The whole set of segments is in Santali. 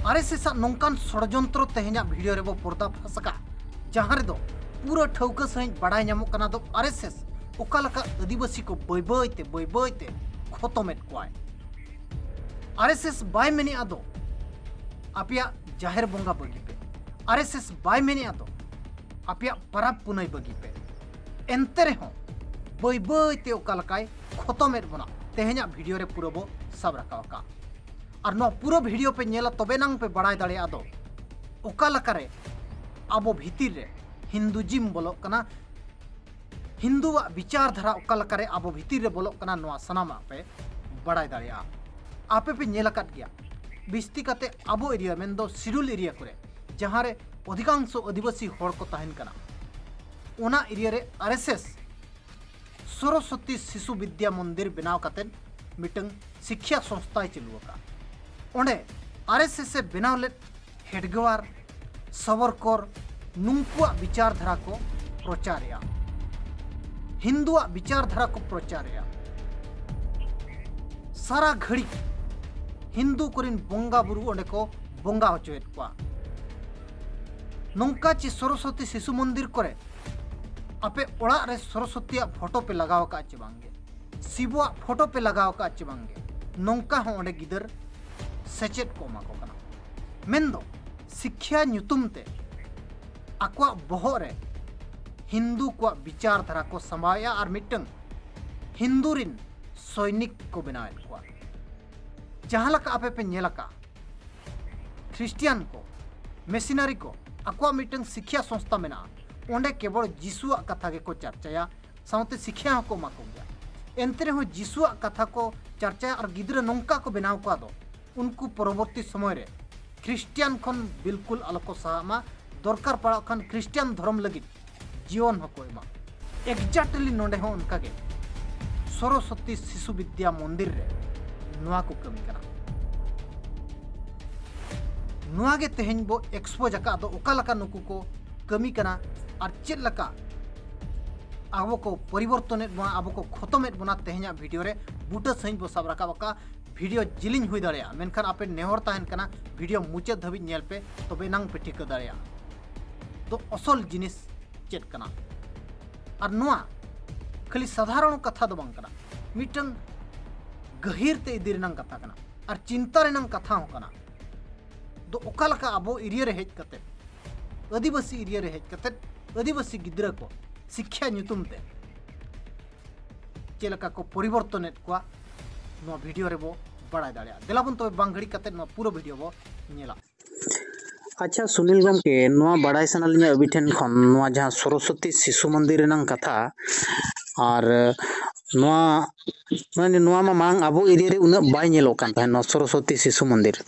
आरएसएस नौकान षड्यंत्र तेहना भिडियो रे पर्दा फासका जहां रे दो पूरा ठौका सही बड़ाई नामक कना दो आरएसएस ओकालका आदिवासी को बय बयते खतमेट कोय आरएसएस बाय मेने आदो आपिया जाहिर बोंगा बगी पे आरएसएस बाय मेने आदो आपिया परब पुनई बगी पे एंते रे हो बय बयते ओकालकाय खतमेट बना तेहना भिडियो रे पूरा बो सब रकावका और नो पूरा वीडियो पे नेला तबे नंग पे बड़ाई दाड़े आदो ओकालकारे आबो भीतिर रे हिंदुजिम बोलो कना हिंदुआ विचारधारा ओकालकारे आबो भीतिर रे बोलो कना नोआ सनामा पे बड़ाई दाड़े आपे पे नेला काट गया बिस्ती काते आबो एरिया मेंदो सिडुल एरिया करे जहां रे अधिकांश आदिवासी होड़ को तहन कना ओना एरिया रे आरएसएस सरस्वती शिशु विद्या मंदिर बनाव काते मिटंग शिक्षा संस्था चलुका ओंडे आरएसएस से बनाव ले हेडगवार सवरकर नुंकुआ विचारधारा को प्रचारया हिंदुआ विचारधारा को प्रचारया सारा घड़ी हिंदू कोरिन बोंगा बुरु ओंडे को बोंगा होचोएत कोआ नौका ची सरस्वती शिशु मंदिर करे आपे ओड़ा रे सरस्वती फोटो पे लगाव का चे बांगे शिवआ फोटो पे लगाव का चे बांगे नौका हो ओंडे गिदर सेचेट को माको कना मेंदो शिक्षा न्युतुमते आक्वा बहोरे हिंदू को विचारधारा को समाया और मिटंग हिंदूरिन सैनिक को बनाए को जहां लका आपे पे नेलका ख्रिस्टियन को मिशनरी को आक्वा मिटंग शिक्षा संस्था मेना ओंडे केवल जीसुआ कथा के को चर्चाया साउते शिक्षा को माको गया एंतरे हो जीसुआ कथा को चर्चा और गिद्र नौका को बनाव को दो उनको परवर्ती समय रे ख्रिस्टियन खन बिल्कुल अलको सामा दरकार पड़ा खन ख्रिस्टियन धर्म लगी जीवन हको एमा एग्जैक्टली नोंडे हो उनका के सरस्वती शिशु विद्या मंदिर रे नुआ को कमी करा नुआ गे तेहन बो एक्सपोज का दो ओका लका नुकु को कमी कना और चेद लका आबो को परिवर्तन बना आबो को खतमेट बना तेहना वीडियो रे बूटा सही बो सब रखा बका वीडियो जिलिंग हुई दाड़िया मेनखान आपे नेहर तहन कना वीडियो मुचाद धाबी नेल पे तबे नांग पे ठिका दाड़िया तो असल जिनिस चेद कना और नुआ खाली साधारण कथा दो बांग कना मिटंग गहिर ते इदिर नंग कथा कना और चिंता रे नंग कथा हो कना दो ओकालका आबो एरिया रे हेज कते आदिवासी एरिया रे हेज कते आदिवासी गिद्रा को शिक्षा न्युतुम ते चेलका को परिवर्तन को नो वीडियो रे बो बड़ा दाड़िया देलाबन तो बांगड़ी कते नो पूरा वीडियो बो नेला अच्छा सुनील गमके नोआ बड़ाई सनालिया अबिठेन खन नोआ जहां सरस्वती शिशु मंदिर नंग कथा और नोआ माने नोआ मा मांग आबो एरिया रे उना बाय नेलो कान था नो सरस्वती शिशु मंदिर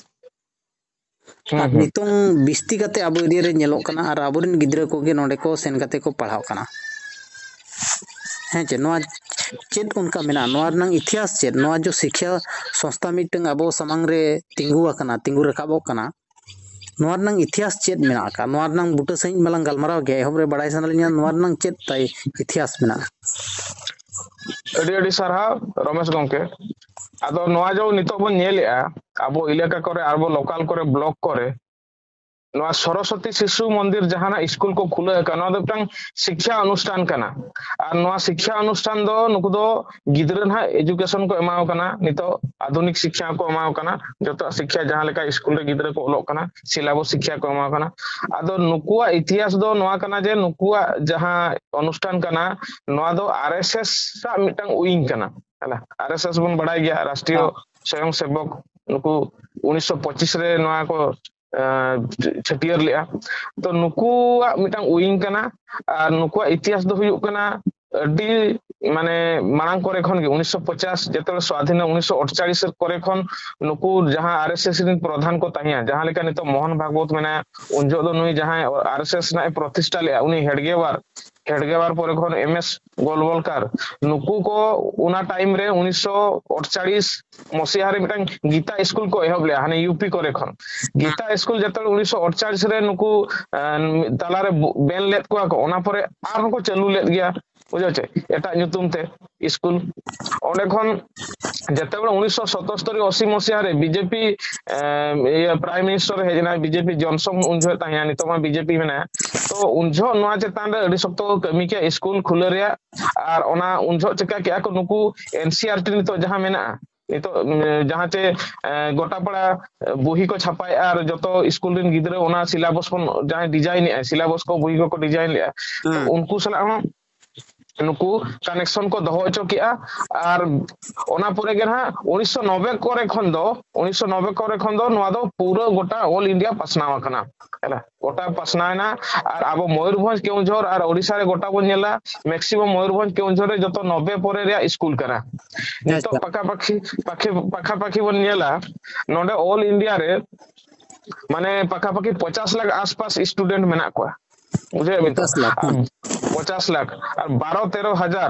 नितों बिस्ती कते आबो एरिया रे नेलो कना और आबोरिन गिद्रा को गे नोडे को सेन कते को पढ़ाव कना हैं चे नोआ चेद उनका मेना नोआ नंग इतिहास चेद नोआ जो शिक्षा संस्था मिटंग आबो समांग रे तिंगु आकना तिंगु रखाबो कना नोआ नंग इतिहास चेद मेना का नोआ नंग बुटा सही मलंग गलमराव गे हमरे बड़ाई सनलिया नोआ नंग चेद ताई इतिहास मेना अडी अडी सरहा रमेश गमके आदो नोआ जो नितो बन नेलेआ आबो इलाका करे आबो लोकल करे ब्लॉक करे नोआ सरस्वती शिशु मंदिर जहाना स्कूल को खुले कना दपटांग शिक्षा अनुष्ठान कना और नोआ शिक्षा अनुष्ठान दो नुकु दो गिद्रन हा एजुकेशन को एमाव कना नितो आधुनिक शिक्षा को एमाव कना जतो शिक्षा जहां लेका स्कूल रे गिद्र को ओलोक कना सिलेबस शिक्षा को एमाव कना आदो नुकुआ इतिहास दो नोआ कना जे नुकुआ जहां अनुष्ठान कना नोआ दो आरएसएस सा मिटंग उइंग कना हला आरएसएस बन बढ़ाई गया राष्ट्रीय स्वयं सेवक नुकु 1925 रे नोआ को छटियर लिया तो नुकुआ मिटांग उइंग कना और नुकुआ इतिहास दो हुयुक कना अडी माने मांग करे खन 1950 जेतले स्वाधीन 1948 करे खन नुकु जहां आरएसएस रिन प्रधान को ताहिया जहां लेका नितो मोहन भागवत मेना उनजो दो नुई जहां आरएसएस ना प्रतिष्ठा लिया उनी हेडगेवार परे खन एमएस गोलवलकर नुकु को उना टाइम रे 1948 मसिया रे मिटांग गीता स्कूल को एहब लिया हाने यूपी करे खन गीता स्कूल जेतले 1948 रे नुकु तालारे बेन लेत को ओना परे आर को चालू लेत गया बुझे चे एटा ᱧᱩᱛᱩᱢ ᱛᱮ स्कूल ओंडे खन जते बड़े 1977 80 मसिया रे बीजेपी प्राइम मिनिस्टर हेजना बीजेपी जॉनसन उनजो ताया नितो मा बीजेपी मेना तो उनजो नोआ चेतान रे अडी सप्तो कमी के स्कूल खुले रे आर ओना उनजो चेका के को नुकु एनसीईआरटी नितो जहां मेना नितो जहां चे गोटा पड़ा बुही को छापाय आर जतो स्कूल रिन गिदरे ओना सिलेबस को जहां डिजाइन सिलेबस को बुही को डिजाइन ले तो उनको सला नुकु कनेक्शन को दहो चो किया और ओना पुरे के ना 1990 करे खन दो 1990 करे खन दो नवा दो पूरा गोटा ऑल इंडिया पसनावा कना हैला गोटा पसनायना और अब मयूरभंज केउझर और ओडिसा रे गोटा बन नेला मैक्सिमम मयूरभंज केउझर रे जतो 90 परे रे स्कूल करा नितो पाखा पाखी बन नेला नोडे ऑल इंडिया रे माने पाखा पाखी 50 लाख आसपास स्टूडेंट मेना को मुझे 50 लाख और 12-13 हजार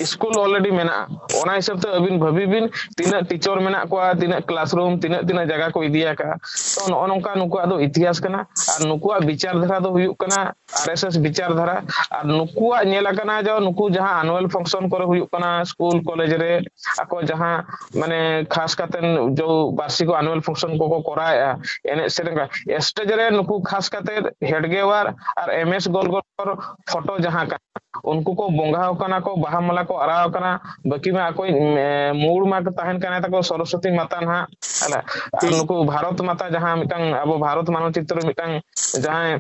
स्कूल ऑलरेडी मेना ओना हिसाब से अबिन भबिबिन तीना टीचर मेना को तीना क्लासरूम तीना जगह को इदिया का तो नोनका नुकुआ दो इतिहास कना और नुकुआ विचार धारा दो हुयु कना आरएसएस विचार धारा और नुकुआ नेला कना जो नुकु जहां एनुअल फंक्शन करे हुयु कना स्कूल कॉलेज रे आको जहां माने खास कातेन जो वार्षिक एनुअल फंक्शन को कराया एने सेरेंगा स्टेज रे नुकु खास काते हेडगेवार और एमएस गोलगोल फोटो जहां का उनको को बोंगाव कना को बाहामला को अराव कना बाकी में कोई मूड मा तहन कना तको सरस्वती माता ना हला उनको भारत माता जहां मिटंग अब भारत मानचित्र मिटंग जहां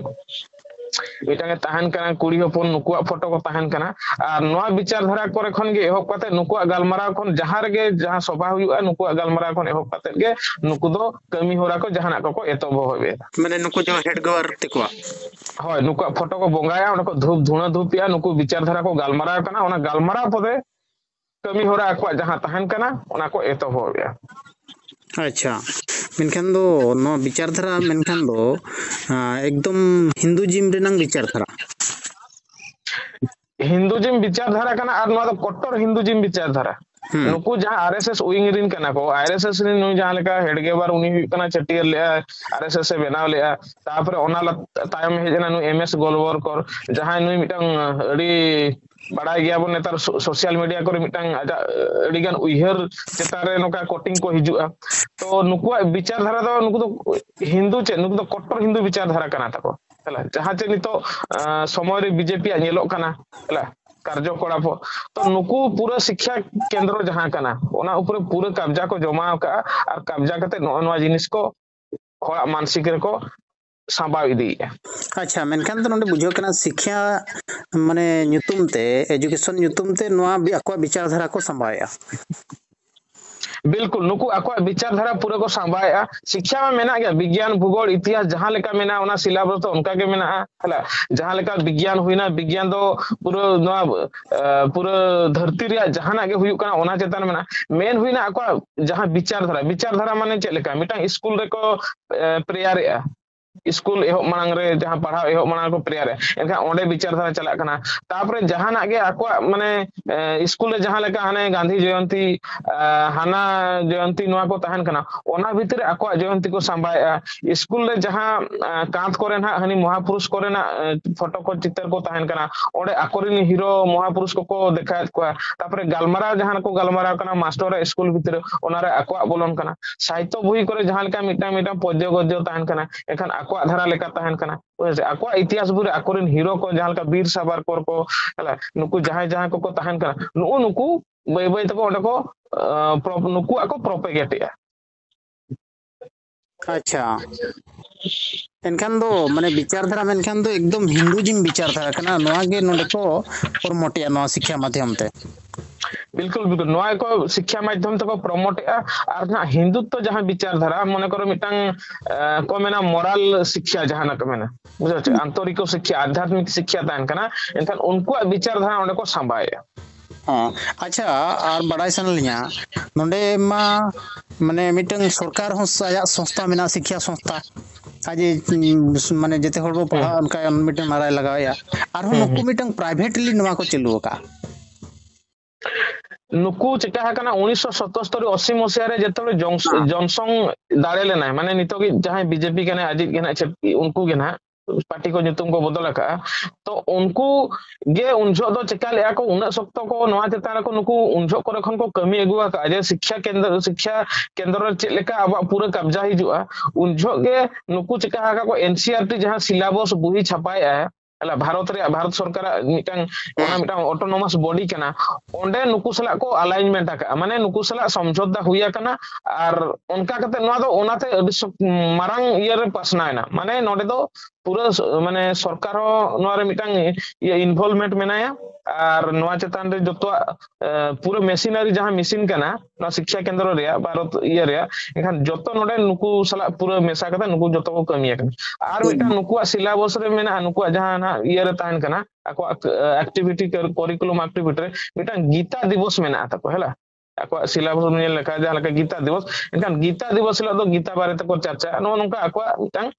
मिटंग तहन कना कुड़ी हपन नुकुआ फोटो को तहन कना और नवा विचार धारा करे खन गे एहब कते नुकुआ गालमारा खन जहां रे जहां सभा हुआ नुकुआ गालमारा खन एहब कते गे नुकु दो कमी होरा को जहाना को एतोब होबे माने नुकु जो हेड गवर तिकवा হয় नुकुआ फोटो को बोंगाया उनको धूप धुना धूपिया नुकु विचार धारा को गालमारा कना ओना गालमारा पदे कमी होरा को जहां तहन कना ओना को एतोब होबे अच्छा मेनखान दो नो विचार धारा मेनखान दो एकदम हिंदुजिम रेनंग विचार धारा हिंदुजिम विचार धारा कना और नोआ कट्टर हिंदुजिम विचार धारा नुकु जहां आरएसएस विंग रिन कना को आरएसएस रिन नु जहां लेका हेडगेबार उनी कना चटियर ले आरएसएस से बनाव ले तापर ओना तायम हेजना नु एमएस गोलवरकर जहां नु मिटंग अडी बड़ा गया बन नेतार सोशल मीडिया करे मिटंग अडी गान उइहर चेतारे नोका कोटिंग को हिजुआ तो नुकु विचार धारा दो नुकु तो हिंदू चे नुकु तो कट्टर हिंदू विचार धारा कना तको हला जहां चे नितो समय रे बीजेपी आ नेलो कना हला कार्यकलाप तो नुकु पूरा शिक्षा केंद्र जहां कना ओना ऊपर पूरा कब्जा को जमा का और कब्जा करते नवा जिनिस को होड़ा मानसिक रे को सांबा इदी अच्छा मेनखान तो नोंडे बुझो कना शिक्षा माने ᱧᱩᱛᱩᱢ ते एजुकेशन ᱧᱩᱛᱩᱢ ते नोआ अक्वा विचार धारा को संभाया बिल्कुल नुकु अको विचार धारा पूरा को सांबाया शिक्षा में मेना गया विज्ञान भूगोल इतिहास जहां लेका मेना ओना सिलेबस तो उनका के मेना हला जहां लेका विज्ञान हुईना विज्ञान दो पूरा धरती रे जहां आगे हुई कना ओना चेतन मेना मेन हुईना अको जहां विचार धारा माने चेक लेका मिटा स्कूल रे को प्रेयर स्कूल एहो मांग रे जहां पढ़ा एहो मांग को प्रेयर एनका ओंडे विचार धारा चला कना तापरे जहां ना गे आको माने स्कूल रे जहां लेका हाने गांधी जयंती हाना जयंती नोआ को तहन कना ओना भीतर आको जयंती को संभाया स्कूल रे जहां कांत करे ना हनी महापुरुष करे ना फोटो को चित्र को तहन कना ओंडे आकोरिन हीरो महापुरुष को देखा को तापरे गालमारा जहां को गालमारा कना मास्टर स्कूल भीतर ओना रे आको बोलन कना साहित्य बही करे जहां लेका मिटा पद्य गद्य तहन कना एखन आको धारा लेका तहन कना आको इतिहास बुरे आकोरिन हीरो को जहां का वीर सावरकर को हला नुकु जहां को तहन कना नुकु बै बै तको ओंडे को नुकु आको प्रोपेगेट या अच्छा एनखान दो माने विचार धारा मेनखान दो एकदम हिंदुजिम विचार धारा कना नोआ गे नोंडे को प्रमोट या नोआ शिक्षा माध्यम ते बिल्कुल बिल्कुल नोआ को शिक्षा माध्यम तक प्रमोट और ना हिंदुत्व जहां विचार धारा मन करो मिटांग को मेना मोरल शिक्षा जहां ना को मेना बुझे आंतरिक शिक्षा आध्यात्मिक शिक्षा तान कना एनखान उनको विचार धारा ओंडे को संभाया हाँ अच्छा और बड़ा सन लिया नोंडे मा माने मिटंग सरकार हो आया संस्था मेना शिक्षा संस्था आज माने जते हर पढ़ा उनका मिटंग नाराय लगाया और नुकु मिटंग प्राइवेटली नवा को चलू का नुकु चिका हकना 1977 80 मसिया रे जतबे जॉनसन दाड़े लेना माने नितो की जहां बीजेपी के ना अजीत के ना उनको के ना पार्टी को nyutum को बदल का तो उनको गे उनजो दो चिका ले को उन शक्त को नवा चेतान को नुकु उनजो को रखन को कमी अगुआ का जे शिक्षा केंद्र चेक लेका अब पूरा कब्जा हिजुआ उनजो गे नुकु चिका का को एनसीईआरटी जहां सिलेबस बुही छपाई है अला भारत सरकार मिटांग ऑटोनोमस बॉडी कना ओंडे नुकु सला को अलाइनमेंट का माने नुकु सला समझौता हुआ कना और उनका कते नवा दो ओनाते मारंग ईयर पासनायना माने नोडे दो पूरा माने सरकार नवा रे मिटांग ये इन्वॉल्वमेंट मेनाया और नवा चेतान रे जतो पूरा मशीनरी जहां मशीन कना ना शिक्षा केंद्र रे भारत ईयर रे एखान जतो नोडे नुकु सला पूरा मेसा कता नुकु जतो को कमिया कना और मिटांग नुकु सिलेबस रे मेना नुकु जहां ना ईयर तान कना ako activity curriculum activity रे मिटांग गीता दिवस मेना ताको हला ako सिलेबस में लेखा जहां लेका गीता दिवस एखान गीता दिवस ला दो गीता बारे तको चर्चा नो नोका ako मिटांग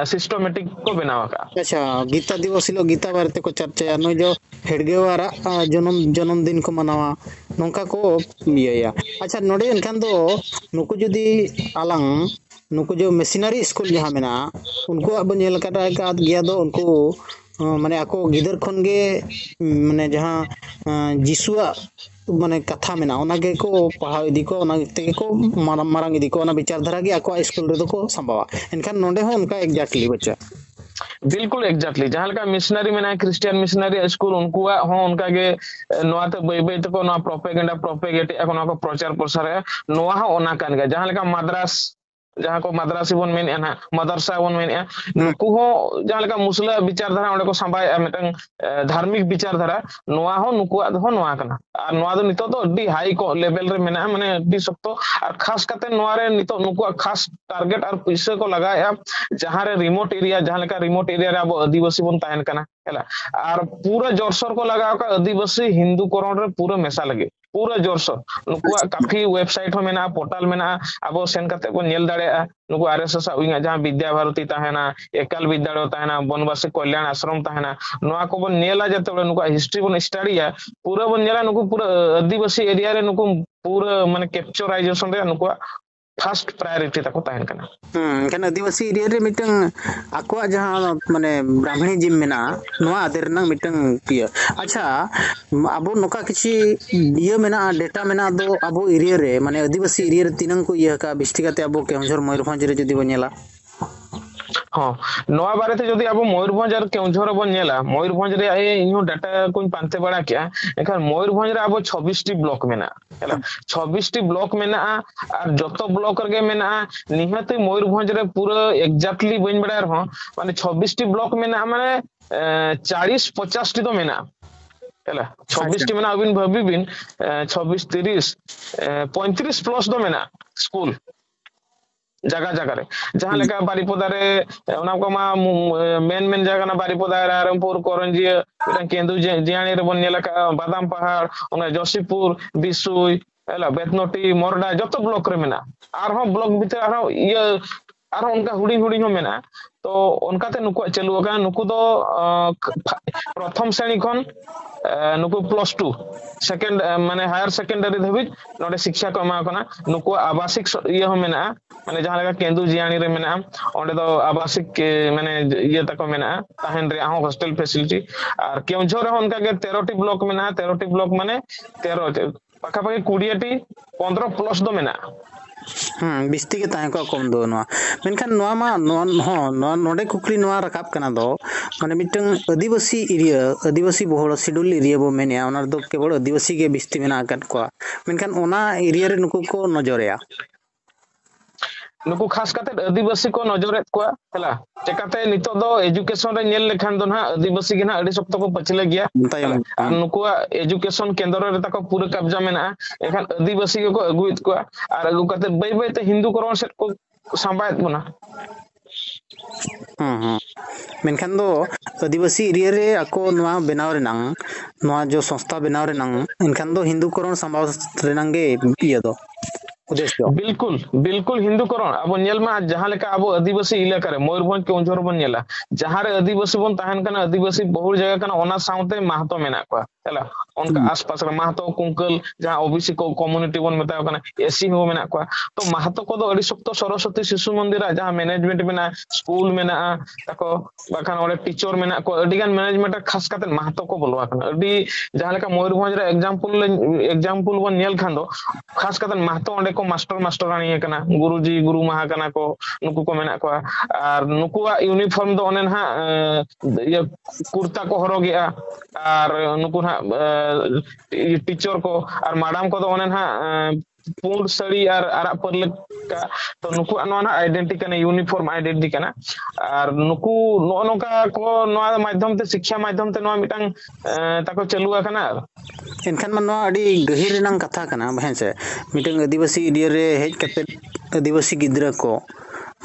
सिस्टमेटिक को बनावा का अच्छा गीता दिवस हिलो गीता बारे को चर्चा नो जो हेडगेवारा जन्मदिन को मनावा नोंका को इया अच्छा नोडे एनखान दो नुकु जदी आलांग नुकु जो मशीनरी स्कूल जहां मेना उनको अब नेल कटा का गया दो उनको माने आको गिदर खन गे माने जहां जिसुआ माने कथा मेना ओना गे को पढ़ाव इदी को ओना ते को मारंग इदी को ओना विचार धारा गे आको स्कूल रे दो को संभावा एनखान नोंडे हो उनका एग्जैक्टली बच्चा बिल्कुल एग्जैक्टली जहां लका मिशनरी में क्रिश्चियन मिशनरी स्कूल उनको हो उनका गे नोआते बई तको ना प्रोपेगेंडा प्रोपेगेट एको को प्रचार प्रसार है नोआ हो ओना कान गे जहां लका मद्रास जहां को मद्रासी बन मेन ना मदरसा बन मेन नुकु हो जहां लका मुसला विचारधारा ओडे को संभाय मिटंग धार्मिक विचारधारा नोआ हो नुकु हो नोआ कना और नोआ दो नितो तो अड्डी हाई को लेवल रे मेना माने अड्डी सकतो और खास करते नोआ रे नितो नुकु खास टारगेट और पैसे को लगाया जहां रे रिमोट एरिया जहां लका रिमोट एरिया रे अब आदिवासी बन तायन कना हैला और पूरा जोरसोर को लगाओ का आदिवासी हिंदू करण रे पूरा मेसा लगे पूरा जोरसोर नुकु काफी वेबसाइट हो मेना पोर्टल मेना अब सेन करते को नेल दाड़े नुकु आरएसएस विंगा जहां विद्या भारती ताहेना एकल विद्यालय ताहेना वनवासी कल्याण आश्रम ताहेना नोआ को बन नेला जते नुकु हिस्ट्री बन स्टडीया पूरा बन नेला नुकु पूरा आदिवासी एरिया रे नुकु पूरा माने कैप्चराइजेशन रे नुकु फर्स्ट प्रायोरिटी तको ताहेन कना कन आदिवासी एरिया रे मिटंग आको जहां माने ब्राह्मणी जिम मेना नोआ आदर नंग मिटंग पिया अच्छा अब नोका किछि दिया मेना डेटा मेना दो अब एरिया रे माने आदिवासी एरिया रे तिनंग को इया का बिस्टिकाते अब केउझर मयूरभंज रे जदी बनेला हाँ नवा बारे थे जदि अब मयूरभंज और केउझर बन नेला मयूरभंज रे आए इनु डाटा कोन पानते बड़ा क्या एखन मयूरभंज रे अब 26 टी ब्लॉक मेना हैला 26 टी ब्लॉक मेना और जतो ब्लॉक रे मेना निहते मयूरभंज रे पूरा एग्जैक्टली बन बड़ा रह माने 26 टी ब्लॉक मेना माने 40 50 टी तो मेना हैला 26 टी मेना अबिन भबिबिन 26 30 35 प्लस तो मेना स्कूल जगह जगह रे जहां लेका बारीपदा रे ओना को मा मेन जगह ना बारीपदा रामपुर करंजी केंदु जियानी रे बन लेका बादाम पहाड़ ओना जोशीपुर बिसुई एला बेतनोटी मोरडा जतो ब्लॉक रे मेना आर हो ब्लॉक भीतर आर ये आर उनका हुडी हो मेना तो उनका ते नुकु चलु का नुकु दो प्रथम श्रेणी खन नुकु +2 सेकंड माने हायर सेकेंडरी धबि नोडे शिक्षा को मा कना नुकु आवासिक ये हो मेना माने जहां लगा केंदु जियानी रे मेना ओंडे दो आवासिक माने ये तक मेना ताहेन रे आहो हॉस्टल फैसिलिटी और केउझर उनका के 13 टी ब्लॉक मेना 13 टी ब्लॉक माने 13 पाखा पाखी 20 टी 15 प्लस दो मेना बिस्ती के ताहे को कम दो नोआ मेनखान नोआ मा नोआ नोडे कुकली नोआ रकाब कना दो माने मिटंग आदिवासी एरिया आदिवासी बहुल शेड्यूल एरिया बो मेनिया ओना दो केवल आदिवासी के बिस्ती मेना कन को मेनखान ओना एरिया रे नुकु को नजरया नुकु खास करते आदिवासी को नजर को हला चेकाते नितो दो एजुकेशन रे नेल लेखान दो ना आदिवासी के ना अडी सप्त को पछले गया और नुकु एजुकेशन केंद्र रे तक पूरा कब्जा मेना एखान आदिवासी को अगुइत को और अगु करते बई ते हिंदू करण से को संभायत बना मेनखान दो आदिवासी एरिया रे आको नोआ बेनाव रे नंग नोआ जो संस्था बेनाव रे नंग एनखान दो हिंदू करण संभाव रे नंगे पिया दो उद्देश्य बिल्कुल बिल्कुल हिंदूकरण अब नेलमा जहां लेका अब आदिवासी इलाका रे मयूरभंज के उंझर बन नेला जहां रे आदिवासी बन तहन कना आदिवासी बहुल जगह कना ओना साउते महतो मेना को हला उनका आसपास रे महतो कुंकल जहां ओबीसी को कम्युनिटी बन मेता कना एसी हो मेना को तो महतो को दो अड़ी सख्त सरस्वती शिशु मंदिर जहां मैनेजमेंट मेना स्कूल मेना ताको बाखान ओले टीचर मेना को अडिगान मैनेजमेंट खास करते महतो को बोलवा कना अडी जहां लेका मयूरभंज रे एग्जांपल बन नेल खान दो खास करते महतो ओंडे को मास्टर मास्टरानी कना गुरुजी गुरु माहा कना को नुकु को मेना को आर नुकुआ यूनिफॉर्म दो ओने ना ये कुर्ता को हरोगेआ आर नुकु ना टीचर को आर मैडम को दो ओने ना पूर्ण साड़ी आर आरा परले का तो नुकु ना आइडेंटिटी कना यूनिफॉर्म आइडेंटिटी कना आर नुकु नोका को नोआ माध्यम ते शिक्षा माध्यम ते नोआ मिटांग ताको चलुआ कना एनखान मा नोआ अड़ी गहिर रेनांग कथा कना हेंसे मिटंग आदिवासी एरिया रे हेज कते आदिवासी गिद्रा को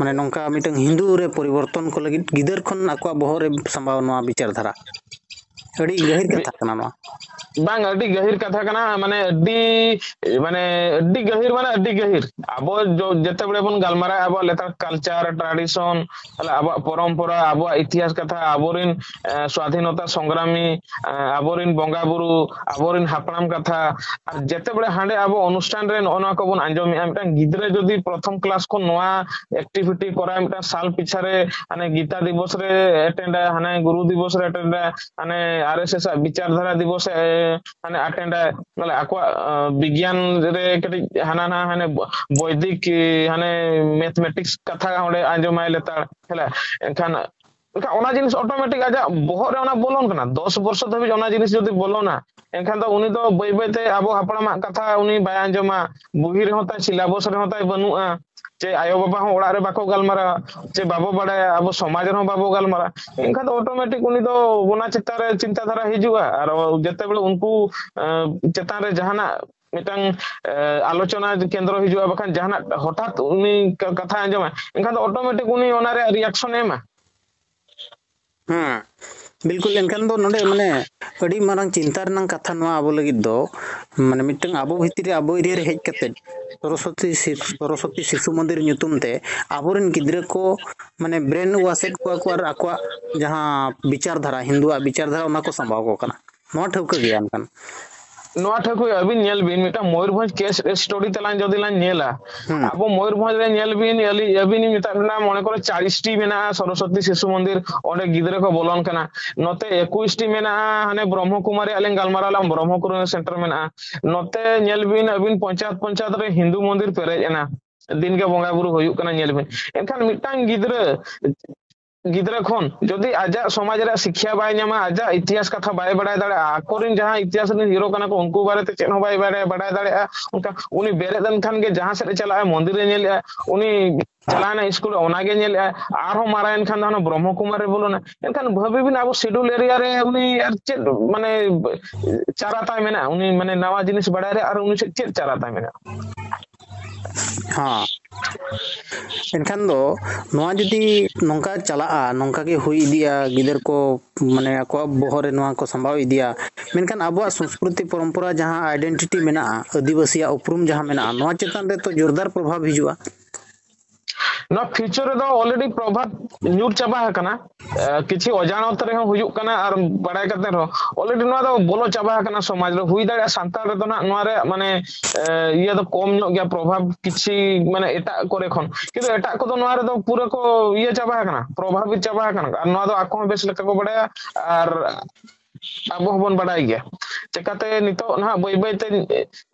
माने नोंका मिटंग हिंदू रे परिवर्तन को लगी गिदर खन आको बहरे संभाव नोआ विचार धारा अड़ी गहिर कथा कना नोआ बांग अड्डी गहिर कथा कना माने अड्डी गहिर माने अड्डी गहिर आबो जो जते बड़े बन गालमारा आबो लेता कल्चर ट्रेडिशन हला आबो परंपरा आबो इतिहास कथा आबोरिन स्वाधीनता संग्रामी आबोरिन बंगा बुरु आबोरिन हापनाम कथा और जते बड़े हांडे आबो अनुष्ठान रे नोना को बन आंजो मिटा गिदरे जदी प्रथम क्लास को नोआ एक्टिविटी करा मिटा साल पिछारे हाने गीता दिवस रे अटेंड हाने गुरु दिवस रे अटेंड हाने आरएसएस विचारधारा दिवस हाने अटेंड मतलब आको विज्ञान रे कटी हाना ना हाने वैदिक हाने मैथमेटिक्स कथा ओडे आंजमाय लेता हला एखान ओना जिनिस ऑटोमेटिक आजा बहुत रे ओना बोलोन कना 10 वर्ष धबि ओना जिनिस जदी बोलो ना एखान तो उनी तो बई बईते आबो हापड़ामा कथा उनी बाय आंजमा बुही रे होता सिलेबस रे होता बनुआ जे आयो बाबा हो ओड़ा रे बाको गालमारा जे बाबो बडा अब समाज रे बाबो गालमारा एनखा तो ऑटोमेटिक उनी तो बोना चित्तारे चिंताधारा हिजुआ और जते बेले उनको चेतान रे जहाना मिटंग आलोचना केंद्र हिजुआ बखान जहाना हठात उनी कथा आंजमा एनखा तो ऑटोमेटिक उनी ओना रे रिएक्शन एमा बिल्कुल एनखान दो नोडे माने अड़ी मारंग चिंता रनंग कथा नोआ आबो लगी दो माने मिटंग आबो भितरी आबो एरिया रे हेज कते सरस्वती शिशु मंदिर ᱧᱩᱛᱩᱢ ᱛᱮ आबोरेन गिद्रे को माने ब्रेन वासेट को और आको जहां विचारधारा हिंदुआ विचारधारा ओना को संभाव को कना नोआ ठौक गया अनकन नोआ ठकु अबिन नेल बिन मिटा मयूरभंज केस स्टोरी तलान जदी लान नेला अब मयूरभंज रे नेल बिन अबिन मिटा ना मने करे 40 टी मेना सरस्वती शिशु मंदिर ओंडे गिदरे को बोलन कना नते 21 टी मेना हाने ब्रह्मकुमारी आलें गालमाराला ब्रह्मकुमारी सेंटर मेना नते नेल बिन अबिन पंचायत रे हिंदू मंदिर पेरेज एना दिन के बंगा बुरु होयु कना नेल बिन एनखान मिटांग गिदरे खन जदि आजा समाज रे शिक्षा बाय न्यामा आजा इतिहास कथा बाय बडाय दाड़े आकोरिन जहां इतिहास रे हीरो कना को उनको बारे ते चेन बाय बडाय दाड़े उनका उनी बेरे दन खान के जहां से चला मंदिर रे नेल उनी चलाना स्कूल ओना गे नेल आरो मारायन खान दाना ब्रह्म कुमार रे बोलो ना एनखान भबे बिन आबो शेड्यूल एरिया रे उनी यार चे माने चाराता मेना उनी माने नवा जिनिस बडाय रे और उनी चे चाराता मेना हाँ एनखान दो नोआ जदी नोंका चला नोंका के हुई दिया गिदर को माने आको बहरे नोआ को संभाव इदिया मेनखान आबो संस्कृति परंपरा जहां आइडेंटिटी मेना आदिवासी उपरुम जहां मेना नोआ चेतन रे तो जोरदार प्रभाव हिजुआ ना फ्यूचर रे दो ऑलरेडी प्रभाव न्यूर चाबा है कना किछि अजानत रे हुजु कना और बडाय कते रो ऑलरेडी नोआ दो बोलो चाबा है कना समाज रे हुई दाड़ा सांताल रे तो ना नोआ रे माने ये तो कम नो गया प्रभाव किछि माने एटा करे खन किंतु एटा को तो नोआ रे तो पूरा को ये चाबा है कना प्रभावित चाबा है कना नोआ दो आको बेस लेका को बडाया और आबो हबन बडाय गया चेकाते नितो ना बई बईते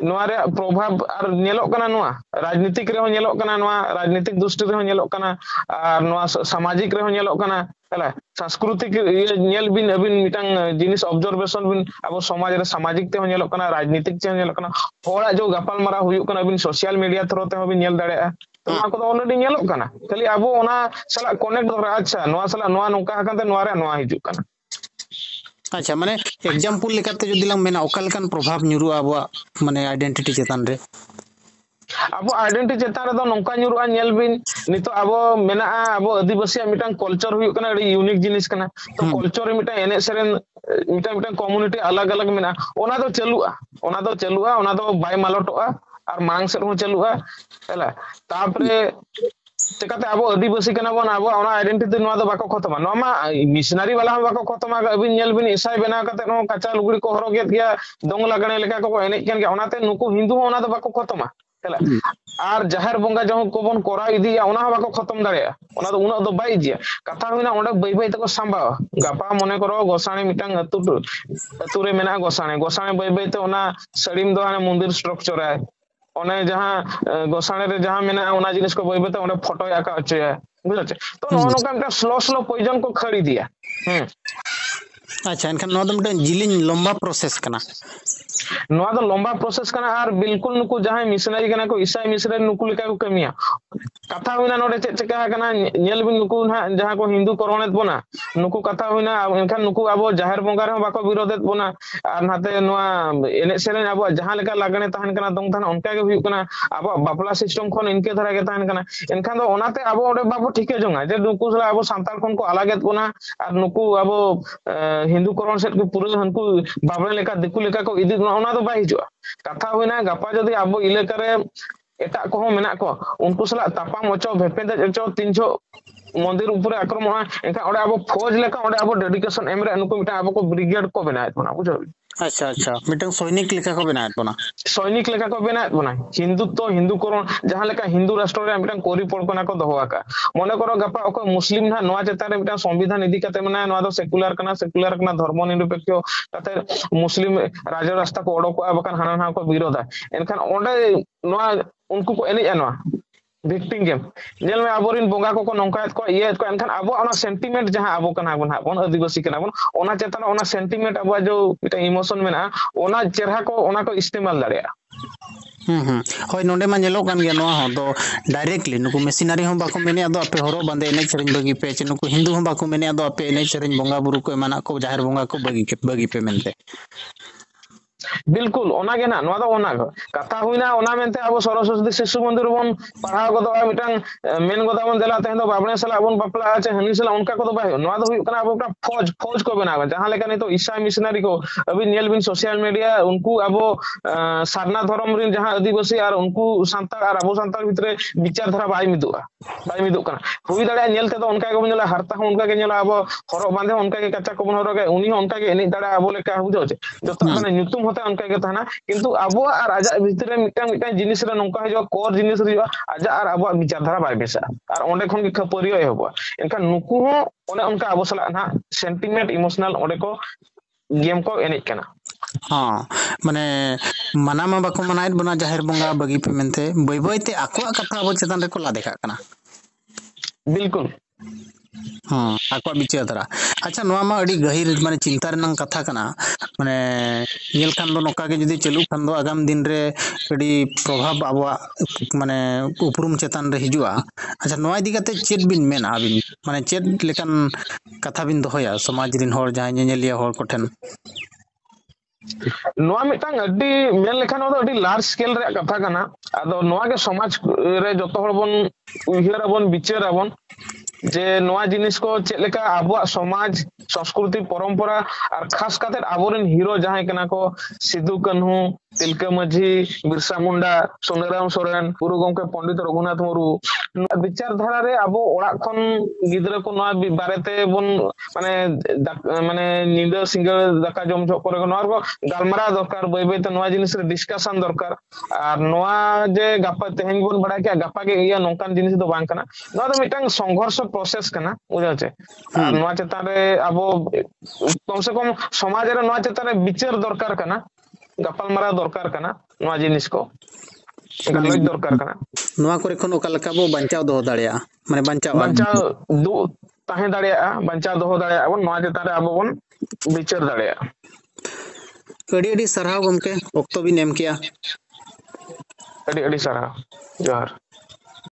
नोआ रे प्रभाव और नेलो कना नोआ राजनीतिक रे हो नेलो कना नोआ राजनीतिक दृष्टि रे हो नेलो कना और नोआ सामाजिक रे हो नेलो कना हला सांस्कृतिक ये नेल बिन अबिन मिटांग जिनिस ऑब्जर्वेशन बिन अब समाज रे सामाजिक ते हो नेलो कना राजनीतिक ते हो नेलो कना होड़ा जो गपाल मारा हुयु कना बिन सोशल मीडिया थ्रो ते हो बिन नेल दाड़े तो ना को ऑलरेडी नेलो कना खाली अब ओना सला कनेक्ट अच्छा नोआ सला नोआ नोका हकनते नोआ रे नोआ हिजु कना अच्छा माने एग्जांपल लेकाते जदि लांग मेना ओकालकान प्रभाव न्यूरु आबो माने आइडेंटिटी चेतन रे अब आइडेंटिटी चेतन रे दो नोंका न्यूरु नेल बिन नितो अब मेना अब आदिवासी मिटांग कल्चर हुयु कना एडी यूनिक जिनिस कना तो कल्चर मिटांग एने सेरेन मिटांग कम्युनिटी अलग अलग मेना ओना दो चलुआ ओना दो बाय मालटोआ और मांग से चलुआ है तापरे चिकाते अब आदिवासी अब आइडेंटिटी बाको खत्मा मिशनारी वाला बाको खत्मा अबिन ईसाई बना कचा लुगड़ी को हरगे दंग लागणे लेका को एने नुकु हिंदू बाको खत्मा और जहर बंगा जो को बन करा इदिया बाको खत्म दाड़े उना दो बाई इदिया कथा हुना ओंडे बै बै तको सांबा गापा मने करो गोसाणी मिटांग अतुरे मेना गोसाणी बै बै ते ओना सड़ीम दो हाने मंदिर स्ट्रक्चर है ओने जहां गोसाणे रे जहां मेना ओना जिनिस को बै बै ते ओंडे फोटो आका अच्छे है बुझाचे तो नोका मिटा स्लो पॉइजन को खड़ी दिया अच्छा एनखान नो दम जिलिन लंबा प्रोसेस कना लंबा प्रोसेस कना और बिल्कुल नुकु जहां मिशनरी कना को ईसाई मिशनरी नुकु लेका को कमिया कथा हुना नोडे चेका कना नेल बिन नुकु जहां को हिंदू करोनेत बोना नुकु कथा हुना एनखान नुकु अब जाहिर बंगा रे बाको विरोधेत बोना और नाते नोआ एने सेरेन अब जहां लेका लागणे तहन कना दंग तहन उनका के हुई कना अब बापला सिस्टम खन इनके धरा के तहन कना एनखान दो ओनाते अब ओडे बाबू ठीके जोंगा जे नुकु सला अब सांताल खन को अलगेत बोना और नुकु अब हिंदू करोन सेट को पूरे हनको बाबले लेका दिकु लेका को इदी ओना दो बाई हिजुआ कथा हुना गपा जदी अब इलाका रे एटा को मेना को उनको सला तापाम ओचो भेपेंदे ओचो तीनजो मंदिर ऊपर आक्रमण एनका ओडे अब फौज लेका ओडे अब डेडिकेशन एमरे उनको मिटा अब को ब्रिगेड को बनायत बना बुझो अच्छा अच्छा मिटन सैनिक लेका को बनायत बना सैनिक लेका को बनायत बना हिंदुत्व हिंदू करण जहां लेका हिंदू राष्ट्र रे मिटन कोरी पड़कना को दोहाका मने करो गपा ओको मुस्लिम ना नवा चेता रे मिटन संविधान इदी कते मने नवा दो सेकुलर कना धर्म निरपेक्ष ताते मुस्लिम राज रास्ता को ओडो को बकान हाना ना को विरोध है एनखान ओंडे नवा उनको को एने एनवा विक्टिम गेम जेल में आबोरिन बोंगा को नंकायत को ये को एनखान अब ओना सेंटीमेंट जहां आबो कना बन आदिवासी कना बन ओना चेतन ओना सेंटीमेंट अब जो इटा इमोशन मेना ओना चेहरा को ओना को इस्तेमाल दाड़िया होय नोंडे मा नेलो कान गया नोआ हो दो डायरेक्टली नुकु मेसिनारी हो बाको मेने अदो आपे हरो बांदे एने चरिन बगी पे चे नुकु हिंदू हो बाको मेने अदो आपे एने चरिन बोंगा बुरु को माना को जाहिर बोंगा को बगी पे मेनते बिल्कुल ओनागे ना नोआ दो ओनाग कथा हुइना ओना मेनते अब सरस्वती शिशु मंदिर बन पढ़ाव गदो मिटांग मेन गदा बन देला तेन दो बाबणे सला बन बापला आचे हनी सला उनका को दो बाय नोआ दो हुइ कना अब फौज को बनावा जहां लेका नहीं तो ईसा मिशनरी को अभी नेल बिन सोशल मीडिया उनको अब सारना धर्म रिन जहां आदिवासी और उनको संताल और अब संताल भितरे विचार धारा बाय मिदु कना हुइ दाड़ा नेलते तो उनका को नेला हरता उनका के नेला अब हरो बांधे उनका के कच्चा को बन हरो के उनी उनका के एनी दाड़ा अब लेका बुझो जतो माने न्यूतुम उनका के थाना किंतु अब और आजा भितरे मिटांग जिनिस रे नंका है जो कोर जिनिस रे आजा और अब विचारधारा बाय बेसा और ओंडे खन के खपरियो एहबा एनका नुकु हो ओने उनका अब सला ना सेंटीमेंट इमोशनल ओंडे को गेम को एनेज कना हाँ माने मना मा बाको मनायत बना जाहिर बोंगा बगी पे मेनते बय बयते आको कथा अब चेतन रे को ला देखा कना बिल्कुल हाँ आको विचारधारा अच्छा नोआ मा अडी गहिर माने चिंता रनंग कथा कना माने नेल खान दो नोका के जदी चलू खान दो आगाम दिन रे अडी प्रभाव आबवा माने उपरुम चेतन रे हिजुआ अच्छा नोआ इदी कते चेत बिन मेना आबिन माने चेत लेकन कथा बिन दोहया समाज रिन होर जाय नेलिया होर कोठन नोआ मिटांग अडी मेन लेखान दो अडी लार्ज स्केल रे कथा कना आदो नोआ के समाज रे जतो हर बन उहिरा बन विचार बन जे नोआ जिनिस को चेलेका आबो समाज संस्कृति परंपरा और खास करते आबोरेन हीरो जहां कना को सिद्धू कन्हू तिलका माझी बिरसा मुंडा सोनाराम सोरेन गुरु गंके पंडित रघुनाथ मुर्मू विचारधारा रे आबो ओड़ा खन गिदरा को नोआ बारेते बन माने निंदा सिंगल दाका जम जो करे नोआ को गालमारा दरकार बय बय त नोआ जिनिस रे डिस्कशन दरकार और नोआ जे गप्पा तेहन बन बड़ा के गप्पा के इया नोंकान जिनिस दो बांग कना नोआ तो मिटांग संघर्ष प्रोसेस कना बुझाचे और नोआ चेतान रे आबो कम से कम समाज रे नोआ चेतान रे विचार दरकार कना गप्पल मारा दरकार कना नोआ जिनिस को गलत दरकार कना नोआ करे खन ओका लका बो बंचाव दो दाड़िया माने बंचाव दो ताहे दाड़िया बंचाव दो दाड़िया अब नोआ चेतान रे आबो बन विचार दाड़िया अडी अडी सरहाव गमके ओक्तो बिन एम किया अडी अडी सरहाव जोहार